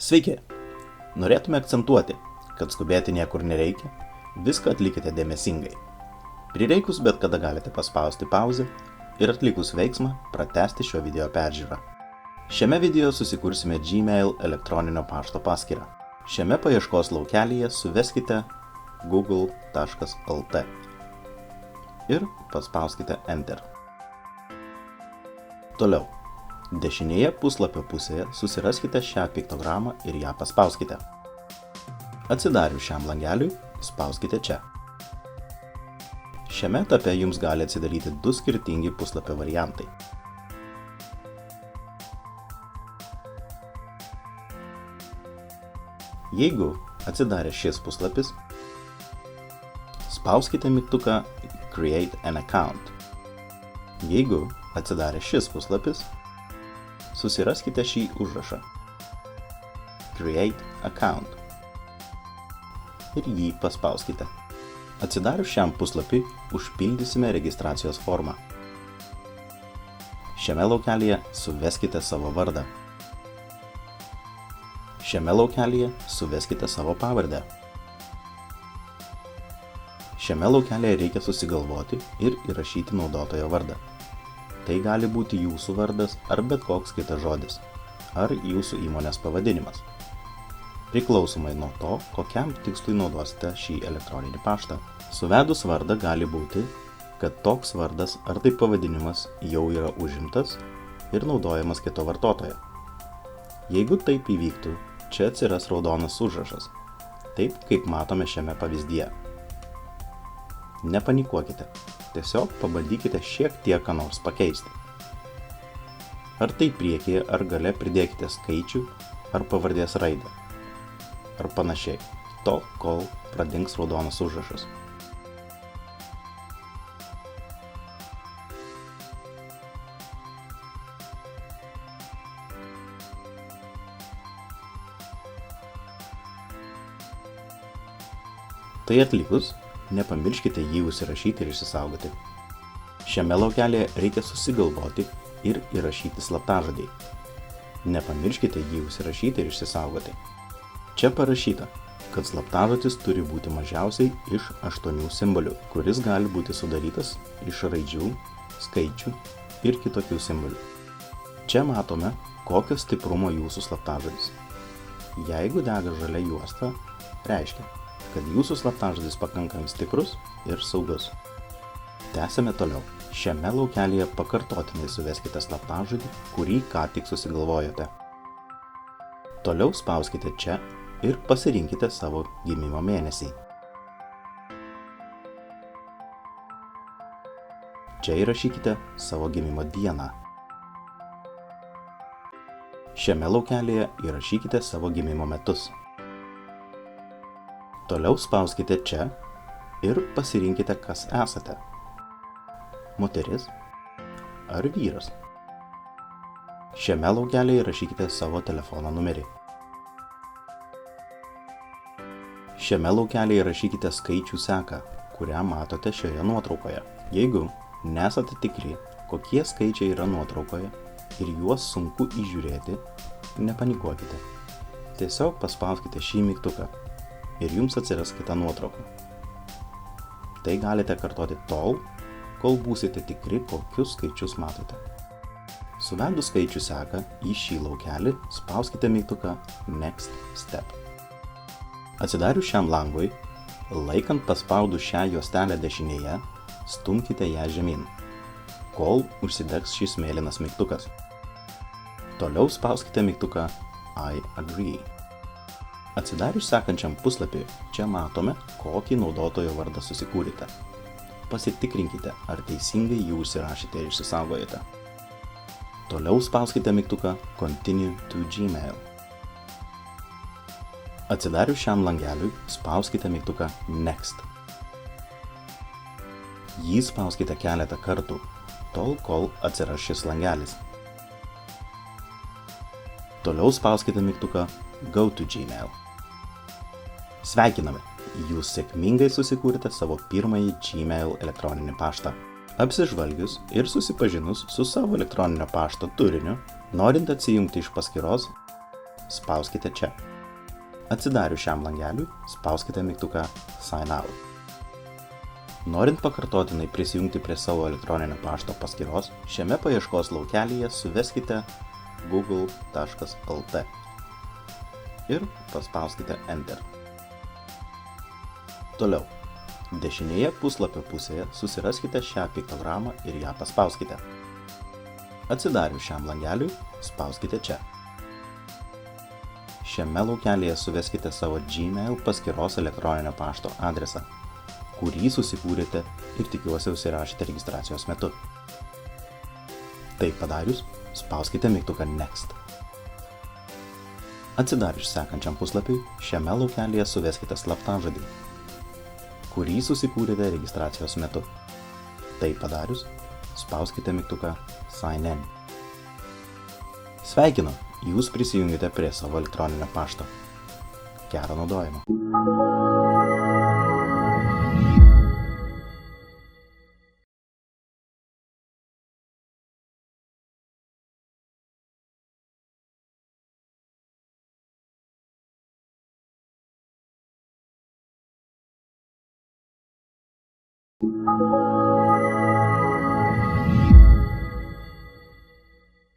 Sveiki! Norėtume akcentuoti, kad skubėti niekur nereikia, viską atlikite dėmesingai. Prireikus bet kada galite paspausti pauzę ir atlikus veiksmą pratęsti šio video peržiūrą. Šiame video susikursime Gmail elektroninio pašto paskyrą. Šiame paieškos laukelyje suveskite google.lt ir paspauskite Enter. Toliau. Dešinėje puslapio pusėje susiraskite šią piktogramą ir ją paspauskite. Atsidarius šiam langeliui, spauskite čia. Šiame etape jums gali atsidaryti du skirtingi puslapio variantai. Jeigu atsidarė šis puslapis, spauskite mygtuką Create an account. Jeigu atsidarė šis puslapis, susiraskite šį užrašą Create account ir jį paspauskite. Atsidarius šiam puslapiui, užpildysime registracijos formą. Šiame laukelyje suveskite savo vardą. Šiame laukelyje suveskite savo pavardę. Šiame laukelyje reikia susigalvoti ir įrašyti naudotojo vardą. Tai gali būti jūsų vardas ar bet koks kitas žodis, ar jūsų įmonės pavadinimas. Priklausomai nuo to, kokiam tikslui naudosite šį elektroninį paštą. Suvedus vardą gali būti, kad toks vardas ar tai pavadinimas jau yra užimtas ir naudojamas kito vartotojo. Jeigu taip įvyktų, čia atsiras raudonas užrašas, taip kaip matome šiame pavyzdyje. Nepanikuokite, tiesiog pabandykite šiek tiek ką nors pakeisti. Ar tai priekyje ar gale pridėkite skaičių ar pavardės raidę. Ar panašiai, tol kol pradings raudonas užrašas. Tai atlikus, nepamirškite jį užsirašyti ir išsisaugoti. Šiame laukelėje reikia susigalvoti ir įrašyti slaptažodį. Nepamirškite jį užsirašyti ir išsisaugoti. Čia parašyta, kad slaptažodis turi būti mažiausiai iš 8 simbolių, kuris gali būti sudarytas iš raidžių, skaičių ir kitokių simbolių. Čia matome, kokio stiprumo jūsų slaptažodis. Jeigu dega žalia juosta, reiškia, kad jūsų slaptažodis pakankamai stiprus ir saugus. Tęsime toliau. Šiame laukelyje pakartotinai suveskite slaptažodį, kurį ką tik susigalvojote. Toliau spauskite čia ir pasirinkite savo gimimo mėnesį. Čia įrašykite savo gimimo dieną. Šiame laukelyje įrašykite savo gimimo metus. Toliau spauskite čia ir pasirinkite, kas esate. Moteris ar vyras. Šiame laukelyje įrašykite savo telefono numerį. Šiame laukelyje įrašykite skaičių seką, kurią matote šioje nuotraukoje. Jeigu nesate tikri, kokie skaičiai yra nuotraukoje ir juos sunku įžiūrėti, nepanikuokite. Tiesiog paspauskite šį mygtuką ir jums atsiras kita nuotrauka. Tai galite kartoti tol, kol būsite tikri, kokius skaičius matote. Suvedus skaičių seką į šį laukelį, spauskite mygtuką Next Step. Atsidarius šiam langui, laikant paspaudus šią juostelę dešinėje, stumkite ją žemyn, kol užsidegs šis mėlynas mygtukas. Toliau spauskite mygtuką I agree. Atsidarius sekančiam puslapiui, čia matome, kokį naudotojo vardą susikūrėte. Pasitikrinkite, ar teisingai jį užsirašėte ir išsisaugojate. Toliau spauskite mygtuką Continue to Gmail. Atsidarius šiam langeliui, spauskite mygtuką Next. Jį spauskite keletą kartų, tol kol atsiras šis langelis. Toliau spauskite mygtuką Go to Gmail. Sveikiname! Jūs sėkmingai susikūrėte savo pirmąjį Gmail elektroninį paštą. Apsižvalgius ir susipažinus su savo elektroninio pašto turiniu, norint atsijungti iš paskyros, spauskite čia. Atsidarius šiam langeliui, spauskite mygtuką Sign Out. Norint pakartotinai prisijungti prie savo elektroninio pašto paskyros, šiame paieškos laukelyje suveskite google.lt ir paspauskite Enter. Toliau, dešinėje puslapio pusėje susiraskite šią piktogramą ir ją paspauskite. Atsidarius šiam langeliui, spauskite čia. Šiame laukelyje suveskite savo Gmail paskyros elektroninio pašto adresą, kurį susikūrėte ir tikiuosi užsirašėte registracijos metu. Tai padarius, spauskite mygtuką Next. Atsidarius sekančiam puslapiui, šiame laukelyje suveskite slaptažodį, kurį susikūrėte registracijos metu. Tai padarius, spauskite mygtuką Sign In. Sveikinu, jūs prisijungėte prie savo elektroninio pašto. Gero naudojimo.